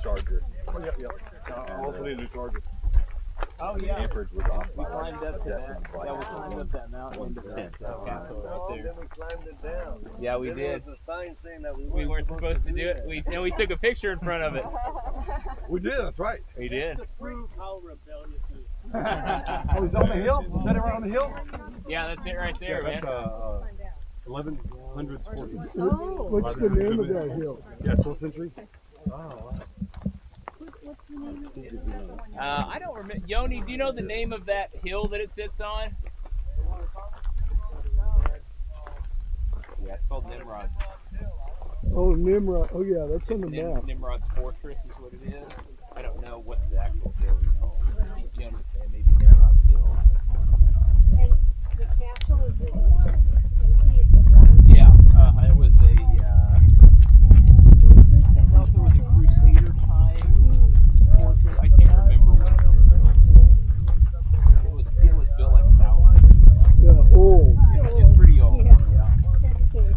charger. Oh, yeah. Also need a new charger. Oh yeah. Amperage was off We by climbed up to that. decimal. Yeah, we climbed up that mountain into the castle right there. Then we climbed it down. Yeah, we Then did. There was a sign saying that We weren't supposed to do it. We took a picture in front of it. We did, that's right. We did. To prove how rebellious we Oh, he's on the hill? Is that it right on the hill? Yeah, that's it right there, man. That's 1100 square feet. What's the name of that hill? Yeah, 12th century. I don't remember. Yoni, do you know the name of that hill that it sits on? Yeah, it's called Nimrod's. Oh, Nimrod. Oh, yeah, that's on the map. Nimrod's Fortress is what it is. I don't know what the actual hill is called. Yoni would say maybe Nimrod's Hill. And the castle is empty at the moment. Yeah, it was a. I don't know if it was a Crusader time fortress. I can't remember when it was built. It was built like 1,000. Yeah, old. It's pretty old. Yeah. Yeah. That's the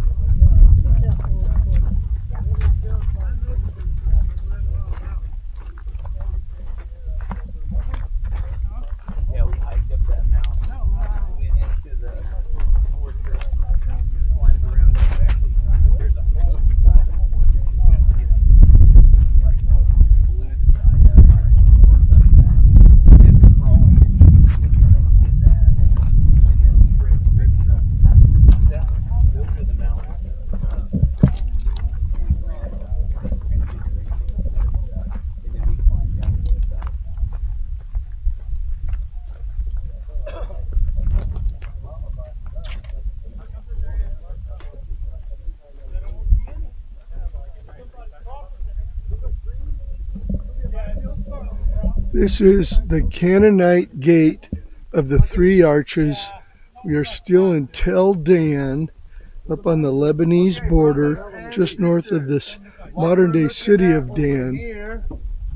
Yeah, we hiked up that mountain. Went into the fortress. Climbed around. Actually, there's a hole inside the fortress. You have to get like glue the side of it. You have to crawl on your knees to get that. And then strip stuff. Those are the mountains. We ran transfiguration and then we climbed down to the side. This is the Canaanite gate of the three arches. We are still in Tel Dan, up on the Lebanese border, just north of this modern-day city of Dan. Here,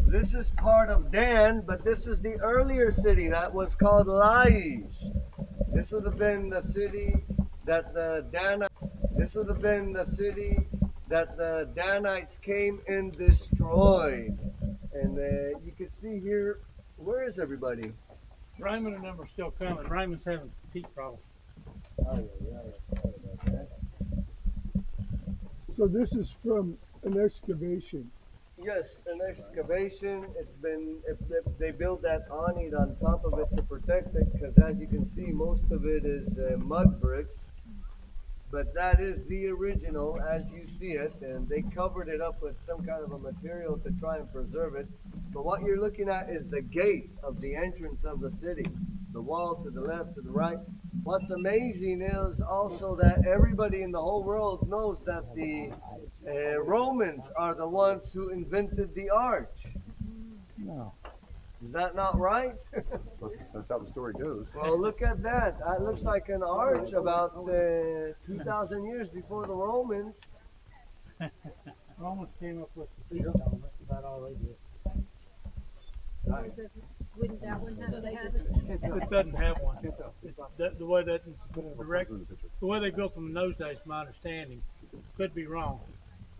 this is part of Dan, but this is the earlier city that was called LAISH. This would have been the city that the Danites. This would have been the city that the Danites came and destroyed. And you can see here, where is everybody? Raymond and them are still coming. Raymond's having heat problems. Oh, yeah. Sorry about that. So this is from an excavation. Yes, an excavation. It's been, they built that awning on top of it to protect it, because as you can see, most of it is mud bricks. But that is the original as you see it, and they covered it up with some kind of a material to try and preserve it. But what you're looking at is the gate of the entrance of the city. The wall to the left, to the right. What's amazing is also that everybody in the whole world knows that the Romans are the ones who invented the arch. No. Is that not right? That's how the story goes. Well, look at that. That looks like an arch about 2,000 years before the Romans. Romans came up with the keystone. That's about all they did. Wouldn't that one have to have it? It doesn't have one. The way that the way they built them in those days, to my understanding, could be wrong,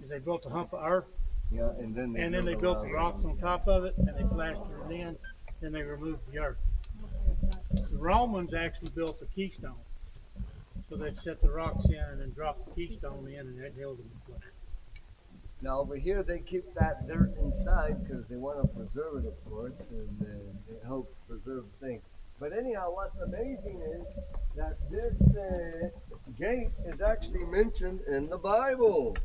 is they built a hump of earth, Yeah, and then they built the rocks on top of it, and they plastered it in, then they removed the earth. The Romans actually built the keystone. So they'd set the rocks in and then drop the keystone in, and that held them in place. Now over here they keep that dirt inside because they want to preserve it, of course, and it helps preserve things. But anyhow, what's amazing is that this gate is actually mentioned in the Bible.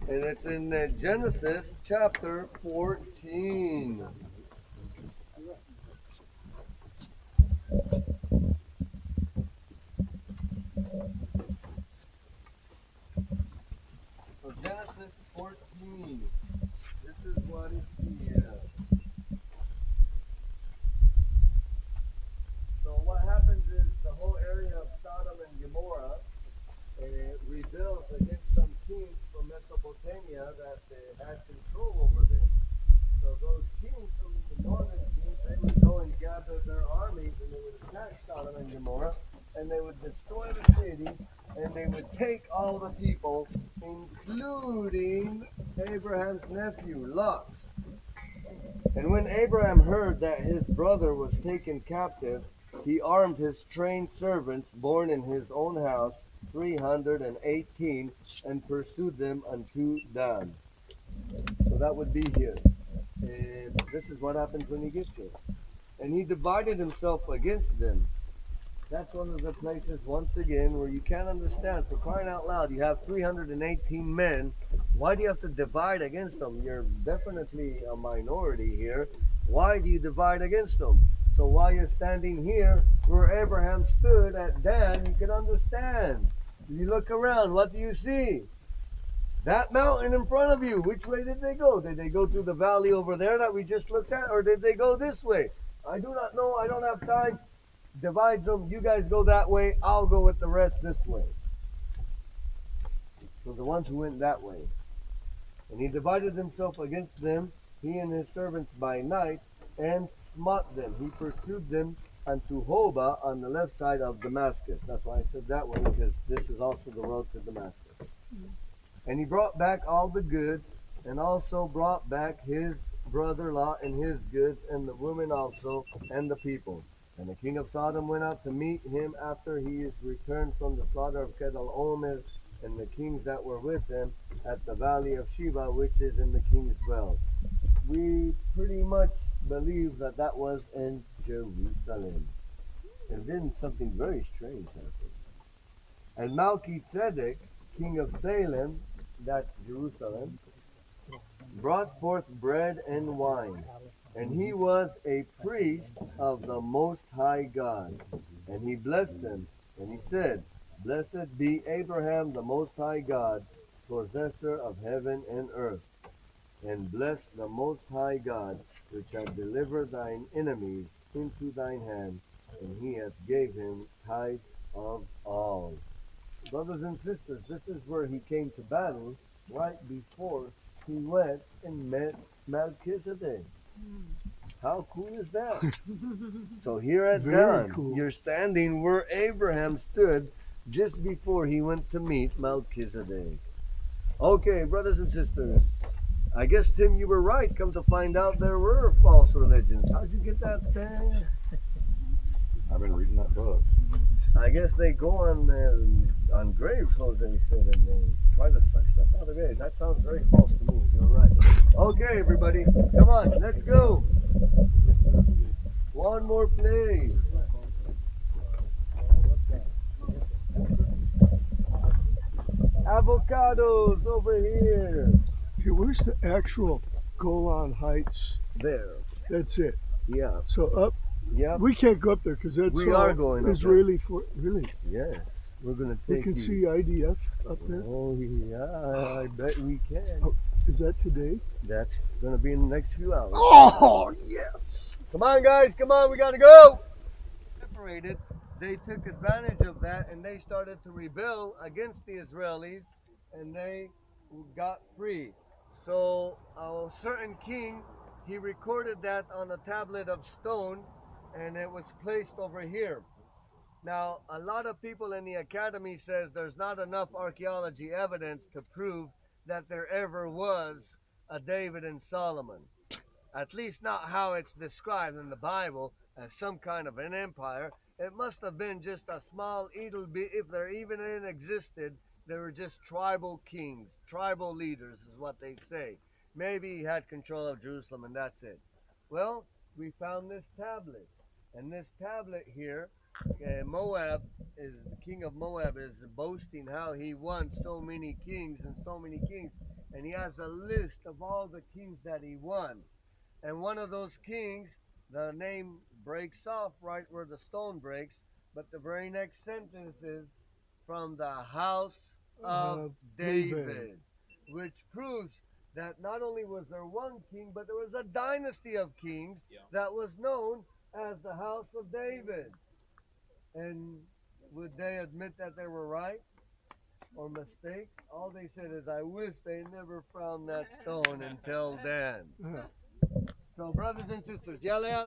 And it's in Genesis chapter 14. So Genesis 14. This is what it is. So what happens is the whole area of Sodom and Gomorrah rebels against some kings from Mesopotamia that had control over them. So those kings from the northern kings, they would go and gather their armies and they would attack Sodom and Gomorrah and they would destroy the cities and they would take all the people, including Abraham's nephew, Lot. And when Abraham heard that his brother was taken captive, he armed his trained servants born in his own house, 318, and pursued them unto Dan. So that would be here. And this is what happens when he gets here. And he divided himself against them. That's one of the places, once again, where you can't understand. For crying out loud, you have 318 men. Why do you have to divide against them? You're definitely a minority here. Why do you divide against them? So while you're standing here, where Abraham stood at Dan, you can understand. You look around, what do you see? That mountain in front of you. Which way did they go? Did they go through the valley over there that we just looked at? Or did they go this way? I do not know. I don't have time. Divides them. You guys go that way. I'll go with the rest this way. So the ones who went that way. And he divided himself against them, he and his servants by night, and smote them. He pursued them unto Hobah on the left side of Damascus. That's why I said that way, because this is also the road to Damascus. And he brought back all the goods, and also brought back his brother Lot and his goods, and the women also, and the people. And the king of Sodom went out to meet him after he is returned from the slaughter of Kedar-omer, and the kings that were with him at the valley of Sheba, which is in the king's well. We pretty much believe that that was in Jerusalem. And then something very strange happened. And Melchizedek, king of Salem, that's Jerusalem, brought forth bread and wine. And he was a priest of the Most High God. And he blessed them. And he said, Blessed be Abraham, the Most High God, possessor of heaven and earth. And bless the Most High God, which hath delivered thine enemies into thine hand. And he hath gave him tithes of all. Brothers and sisters, this is where he came to battle right before he went and met Melchizedek. How cool is that? So here at Very Dan, cool. you're standing where Abraham stood just before he went to meet Melchizedek. Okay, brothers and sisters, I guess, Tim, you were right. Come to find out there were false religions. How'd you get that, Tim? I've been reading that book. I guess they go on grave clothes, they said, and they try to suck stuff out of graves. That sounds very false to me. You're right. Okay, everybody, come on, let's go. One more play. Avocados over here. Okay, where's the actual Golan Heights? There. That's it. Yeah. So up, Yep. we can't go up there because that's We all are going up there. Israeli for really. Yes. We're gonna We take can you. see IDF up there. Oh yeah, I bet we can. Oh, is that today? That's gonna be in the next few hours. Oh yes! Come on, guys, come on, we gotta go. Separated, they took advantage of that and they started to rebel against the Israelis, and they got free. So a certain king, he recorded that on a tablet of stone, and it was placed over here. Now, a lot of people in the academy says there's not enough archaeology evidence to prove that there ever was a David and Solomon. At least not how it's described in the Bible as some kind of an empire. It must have been just a small if there even existed, they were just tribal kings, tribal leaders is what they say. Maybe he had control of Jerusalem and that's it. Well, we found this tablet. And this tablet here, Moab, is the king of Moab is boasting how he won so many kings and so many kings. And he has a list of all the kings that he won. And one of those kings, the name breaks off right where the stone breaks, but the very next sentence is from the house of David, which proves that not only was there one king, but there was a dynasty of kings that was known as the house of David. And would they admit that they were right or mistake? All they said is, I wish they never found that stone until then. So brothers and sisters, yell out.